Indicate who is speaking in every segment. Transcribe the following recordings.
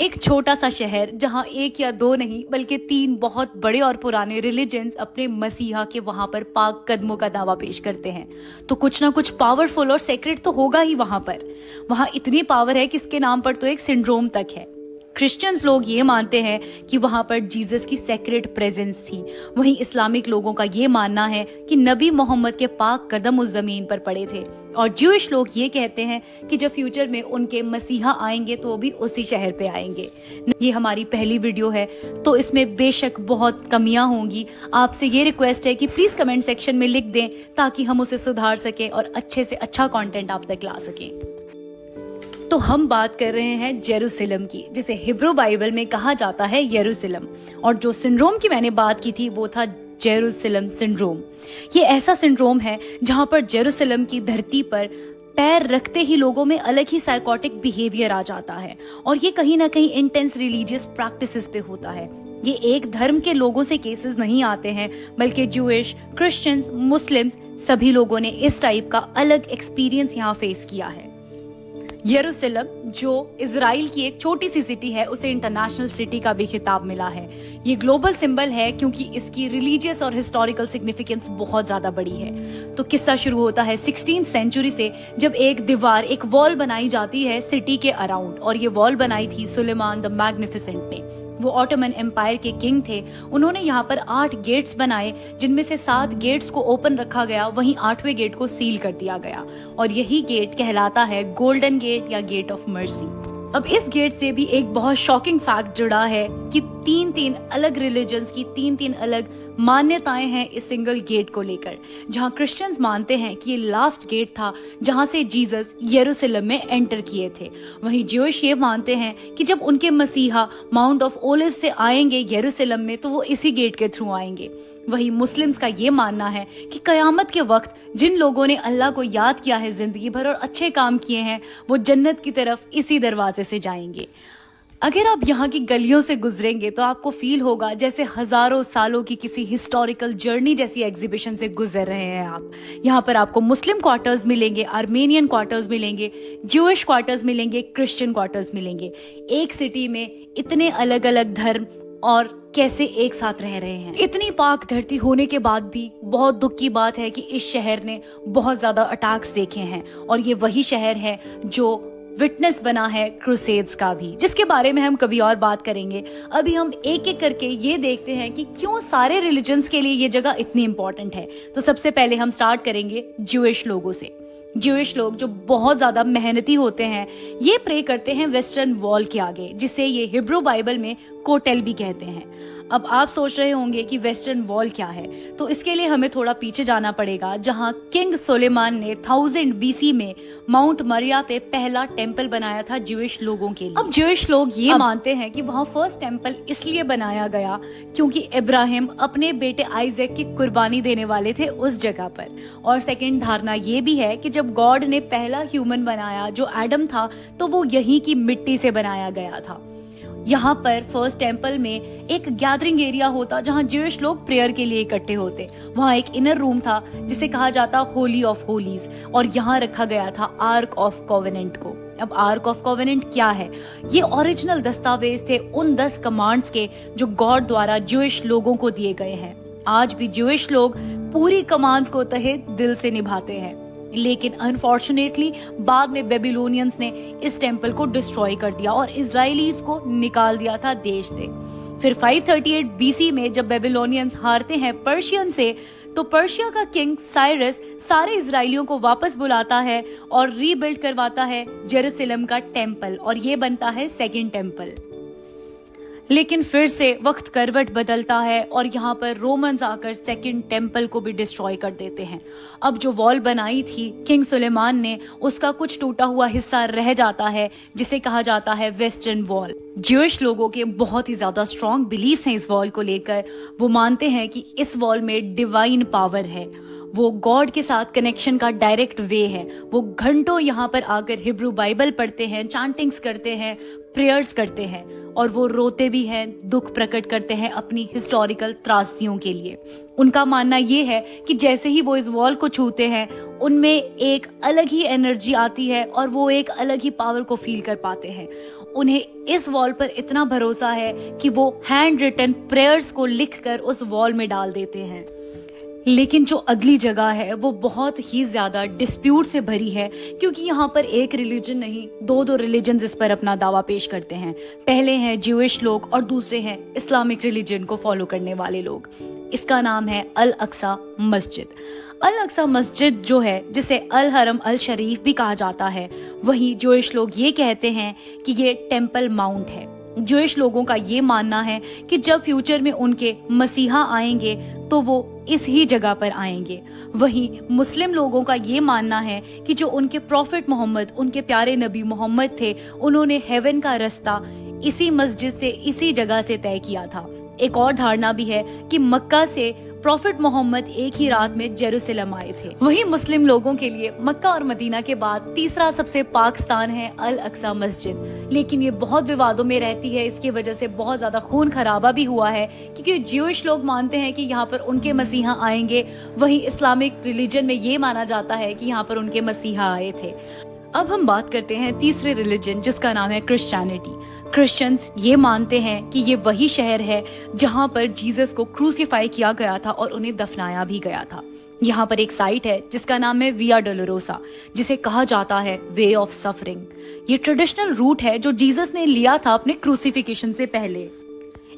Speaker 1: एक छोटा सा शहर जहां एक या दो नहीं बल्कि तीन बहुत बड़े और पुराने रिलीजन्स अपने मसीहा के वहां पर पाक कदमों का दावा पेश करते हैं। तो कुछ ना कुछ पावरफुल और सेक्रेट तो होगा ही वहां पर। वहां इतनी पावर है कि इसके नाम पर तो एक सिंड्रोम तक है। क्रिश्चियंस लोग ये मानते हैं कि वहां पर जीसस की सेक्रेट प्रेजेंस थी। वहीं इस्लामिक लोगों का ये मानना है कि नबी मोहम्मद के पाक कदम उस जमीन पर पड़े थे। और ज्यूइश लोग ये कहते हैं कि जब फ्यूचर में उनके मसीहा आएंगे तो वो भी उसी शहर पे आएंगे। ये हमारी पहली वीडियो है तो इसमें बेशक बहुत कमियां होंगी। आपसे ये रिक्वेस्ट है कि प्लीज कमेंट सेक्शन में लिख दें ताकि हम उसे सुधार सकें और अच्छे से अच्छा कंटेंट आप तक ला सकें। तो हम बात कर रहे हैं जेरूसलम की, जिसे हिब्रू बाइबल में कहा जाता है यरूशलेम। और जो सिंड्रोम की मैंने बात की थी वो था जेरूसलम सिंड्रोम। ये ऐसा सिंड्रोम है जहां पर जेरूसलम की धरती पर पैर रखते ही लोगों में अलग ही साइकोटिक बिहेवियर आ जाता है। और ये कहीं ना कहीं इंटेंस रिलीजियस प्रैक्टिसेस पे होता है। ये एक धर्म के लोगों से केसेस नहीं आते हैं, बल्कि ज्यूइश, क्रिश्चियंस, मुस्लिम्स सभी लोगों ने इस टाइप का अलग एक्सपीरियंस यहाँ फेस किया है। यरूशलेम जो इजराइल की एक छोटी सी सिटी है, उसे इंटरनेशनल सिटी का भी खिताब मिला है। ये ग्लोबल सिंबल है क्योंकि इसकी रिलीजियस और हिस्टोरिकल सिग्निफिकेंस बहुत ज्यादा बड़ी है। तो किस्सा शुरू होता है 16th सेंचुरी से, जब एक दीवार, एक वॉल बनाई जाती है सिटी के अराउंड। और ये वॉल बनाई थी सुलेमान द मैग्निफिसेंट ने। वो ऑटोमन एम्पायर के किंग थे। उन्होंने यहाँ पर 8 गेट्स बनाए, जिनमें से 7 गेट्स को ओपन रखा गया, वहीं 8वें गेट को सील कर दिया गया। और यही गेट कहलाता है गोल्डन गेट या गेट ऑफ मर्सी। अब इस गेट से भी एक बहुत शॉकिंग फैक्ट जुड़ा है कि 3 अलग रिलीजन्स की 3 अलग मान्यताएं हैं इस सिंगल गेट को लेकर। जहां क्रिश्चियंस मानते हैं कि ये लास्ट गेट था जहां से जीसस यरूशलेम में एंटर किए थे। वहीं ज्यूइश ये मानते हैं कि जब उनके मसीहा माउंट ऑफ ओलिव से आएंगे यरूशलेम में तो वो इसी गेट के थ्रू आएंगे। वहीं मुस्लिम्स का ये मानना है कि कयामत के वक्त जिन लोगों ने अल्लाह को याद किया है जिंदगी भर और अच्छे काम किए हैं, वो जन्नत की तरफ इसी दरवाजे से जाएंगे। अगर आप यहाँ की गलियों से गुजरेंगे तो आपको फील होगा जैसे हजारों सालों की किसी हिस्टोरिकल जर्नी जैसी एग्जीबिशन से गुजर रहे हैं आप। यहाँ पर आपको मुस्लिम क्वार्टर्स मिलेंगे, आर्मेनियन क्वार्टर्स मिलेंगे, ज्यूइश क्वार्टर्स मिलेंगे, क्रिश्चियन क्वार्टर्स मिलेंगे। एक सिटी में इतने अलग अलग धर्म और कैसे एक साथ रह रहे हैं। इतनी पाक धरती होने के बाद भी बहुत दुख की बात है कि इस शहर ने बहुत ज्यादा अटैक्स देखे हैं। और ये वही शहर है जो विटनेस बना है क्रूसेड्स का भी, जिसके बारे में हम कभी और बात करेंगे। अभी हम एक एक करके ये देखते हैं कि क्यों सारे रिलीजन्स के लिए ये जगह इतनी इंपॉर्टेंट है। तो सबसे पहले हम स्टार्ट करेंगे ज्यूइश लोगों से। ज्यूइश लोग जो बहुत ज्यादा मेहनती होते हैं, ये प्रे करते हैं वेस्टर्न वॉल के आगे, जिसे ये हिब्रू बाइबल में कोटेल भी कहते हैं। अब आप सोच रहे होंगे कि वेस्टर्न वॉल क्या है, तो इसके लिए हमें थोड़ा पीछे जाना पड़ेगा, जहां किंग सुलेमान ने 1000 BC में माउंट मरिया पे पहला टेम्पल बनाया था ज्यूइश लोगों के लिए। अब ज्यूइश लोग ये मानते हैं कि वहां फर्स्ट टेम्पल इसलिए बनाया गया क्योंकि इब्राहिम अपने बेटे आइजैक की कुर्बानी देने वाले थे उस जगह पर। और सेकंड धारणा ये भी है कि जब गॉड ने पहला ह्यूमन बनाया जो एडम था, तो वो यहीं की मिट्टी से बनाया गया था। यहाँ पर फर्स्ट टेम्पल में एक गैदरिंग एरिया होता जहाँ ज्यूइश लोग प्रेयर के लिए इकट्ठे होते। वहाँ एक इनर रूम था जिसे कहा जाता होली ऑफ होलीज, और यहाँ रखा गया था आर्क ऑफ कोवेनेंट को। अब आर्क ऑफ कोवेनेंट क्या है? ये ओरिजिनल दस्तावेज थे उन 10 कमांड्स के जो गॉड द्वारा ज्यूइश लोगों को दिए गए हैं। आज भी ज्यूइश लोग पूरी कमांड्स को तहे दिल से निभाते हैं। लेकिन अनफॉर्चुनेटली बाद में बेबीलोनियंस ने इस टेम्पल को डिस्ट्रॉय कर दिया और इजराइलीज को निकाल दिया था देश से। फिर 538 BC में जब बेबीलोनियंस हारते हैं पर्शियन से, तो पर्शिया का किंग साइरस सारे इजराइलियों को वापस बुलाता है और रीबिल्ड करवाता है जेरूशलेम का टेम्पल, और ये बनता है सेकंड टेम्पल। लेकिन फिर से वक्त करवट बदलता है और यहाँ पर रोमन्स आकर सेकंड टेम्पल को भी डिस्ट्रॉय कर देते हैं। अब जो वॉल बनाई थी किंग सुलेमान ने, उसका कुछ टूटा हुआ हिस्सा रह जाता है जिसे कहा जाता है वेस्टर्न वॉल। ज्यूइश लोगों के बहुत ही ज्यादा स्ट्रॉन्ग बिलीफ्स हैं इस वॉल को लेकर। वो मानते हैं कि इस वॉल में डिवाइन पावर है, वो गॉड के साथ कनेक्शन का डायरेक्ट वे है। वो घंटों यहाँ पर आकर हिब्रू बाइबल पढ़ते हैं, चांटिंग्स करते हैं, प्रेयर्स करते हैं, और वो रोते भी हैं, दुख प्रकट करते हैं अपनी हिस्टोरिकल त्रासदियों के लिए। उनका मानना ये है कि जैसे ही वो इस वॉल को छूते हैं, उनमें एक अलग ही एनर्जी आती है और वो एक अलग ही पावर को फील कर पाते हैं। उन्हें इस वॉल पर इतना भरोसा है कि वो हैंड रिटन प्रेयर्स को लिखकर उस वॉल में डाल देते हैं। लेकिन जो अगली जगह है वो बहुत ही ज्यादा डिस्प्यूट से भरी है, क्योंकि यहाँ पर एक रिलीजन नहीं, दो रिलीजन इस पर अपना दावा पेश करते हैं। पहले हैं ज्यूइश लोग और दूसरे हैं इस्लामिक रिलीजन को फॉलो करने वाले लोग। इसका नाम है अल अक्सा मस्जिद। अल अक्सा मस्जिद जो है, जिसे अल हरम अल शरीफ भी कहा जाता है, वहीं ज्यूइश लोग ये कहते हैं कि ये टेम्पल माउंट है। ज्यूइश लोगों का ये मानना है कि जब फ्यूचर में उनके मसीहा आएंगे तो वो इस ही जगह पर आएंगे। वहीं मुस्लिम लोगों का ये मानना है कि जो उनके प्रॉफिट मोहम्मद, उनके प्यारे नबी मोहम्मद थे, उन्होंने हेवन का रास्ता इसी मस्जिद से, इसी जगह से तय किया था। एक और धारणा भी है कि मक्का से प्रॉफिट मोहम्मद एक ही रात में जेरूसलम आए थे। वहीं मुस्लिम लोगों के लिए मक्का और मदीना के बाद तीसरा सबसे पाक स्थान है अल अक्सा मस्जिद। लेकिन ये बहुत विवादों में रहती है, इसकी वजह से बहुत ज्यादा खून खराबा भी हुआ है, क्योंकि ज्यूइश लोग मानते हैं कि यहाँ पर उनके मसीहा आएंगे, वहीं इस्लामिक रिलीजन में ये माना जाता है कि यहाँ पर उनके मसीहा आए थे। अब हम बात करते हैं तीसरे रिलीजन, जिसका नाम है क्रिश्चियनिटी। क्रिश्चियंस ये मानते हैं कि ये वही शहर है जहां पर जीसस को क्रूसीफाई किया गया था और उन्हें दफनाया भी गया था। यहाँ पर एक साइट है जिसका नाम है विया डोलोरोसा, जिसे कहा जाता है वे ऑफ सफरिंग। ये ट्रेडिशनल रूट है जो जीसस ने लिया था अपने क्रूसीफिकेशन से पहले।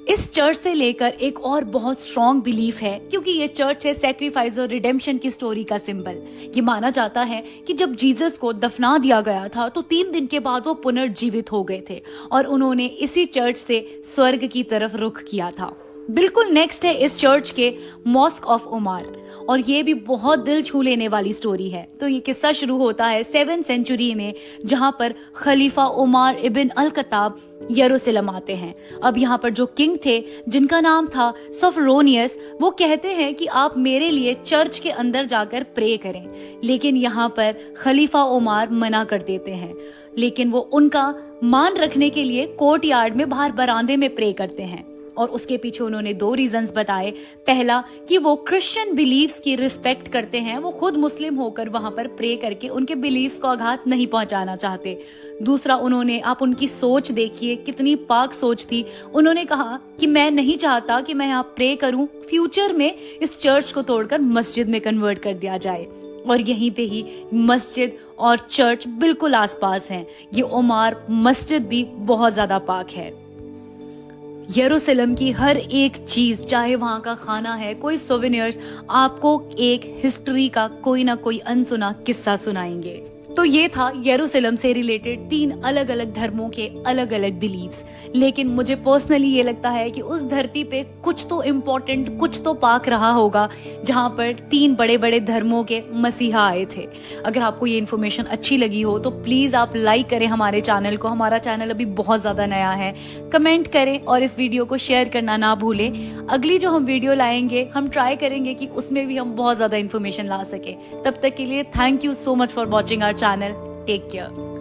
Speaker 1: इस चर्च से लेकर एक और बहुत स्ट्रॉन्ग बिलीफ है, क्योंकि ये चर्च है सैक्रिफाइस और रिडेम्पशन की स्टोरी का सिंबल। ये माना जाता है कि जब जीसस को दफना दिया गया था तो 3 दिन के बाद वो पुनर्जीवित हो गए थे और उन्होंने इसी चर्च से स्वर्ग की तरफ रुख किया था। बिल्कुल नेक्स्ट है इस चर्च के मॉस्क ऑफ उमार, और ये भी बहुत दिल छू लेने वाली स्टोरी है। तो ये किस्सा शुरू होता है 7th सेंचुरी में, जहां पर खलीफा उमार इब्न अल खत्ताब यरूशलेम आते हैं। अब यहाँ पर जो किंग थे, जिनका नाम था सोफरोनियस, वो कहते हैं कि आप मेरे लिए चर्च के अंदर जाकर प्रे करें। लेकिन यहाँ पर खलीफा उमार मना कर देते हैं, लेकिन वो उनका मान रखने के लिए कोर्ट यार्ड में बाहर बरामदे में प्रे करते हैं। और उसके पीछे उन्होंने 2 रीजंस बताए। पहला कि वो क्रिश्चियन बिलीव्स की रिस्पेक्ट करते हैं, वो खुद मुस्लिम होकर वहां पर प्रे करके उनके बिलीव्स को आघात नहीं पहुंचाना चाहते। दूसरा, उन्होंने, आप उनकी सोच देखिए कितनी पाक सोच थी, उन्होंने कहा कि मैं नहीं चाहता कि मैं यहाँ प्रे करूं, फ्यूचर में इस चर्च को तोड़कर मस्जिद में कन्वर्ट कर दिया जाए। और यहीं पे ही मस्जिद और चर्च बिल्कुल आसपास हैं। ये उमार मस्जिद भी बहुत ज्यादा पाक है। यरूशलेम की हर एक चीज, चाहे वहां का खाना है, कोई सोवेनियर्स, आपको एक हिस्ट्री का कोई ना कोई अनसुना किस्सा सुनाएंगे। तो ये था यरूशलेम से रिलेटेड 3 अलग अलग धर्मों के अलग अलग बिलीव्स। लेकिन मुझे पर्सनली ये लगता है कि उस धरती पे कुछ तो इम्पोर्टेंट, कुछ तो पाक रहा होगा, जहां पर 3 बड़े बड़े धर्मों के मसीहा आए थे। अगर आपको ये इन्फॉर्मेशन अच्छी लगी हो तो प्लीज आप लाइक करें हमारे चैनल को। हमारा चैनल अभी बहुत ज्यादा नया है। कमेंट करें और इस वीडियो को शेयर करना ना भूलें। अगली जो हम वीडियो लाएंगे, हम ट्राई करेंगे कि उसमें भी हम बहुत ज्यादा इन्फॉर्मेशन ला सके। तब तक के लिए thank you so much for watching our channel. Take care.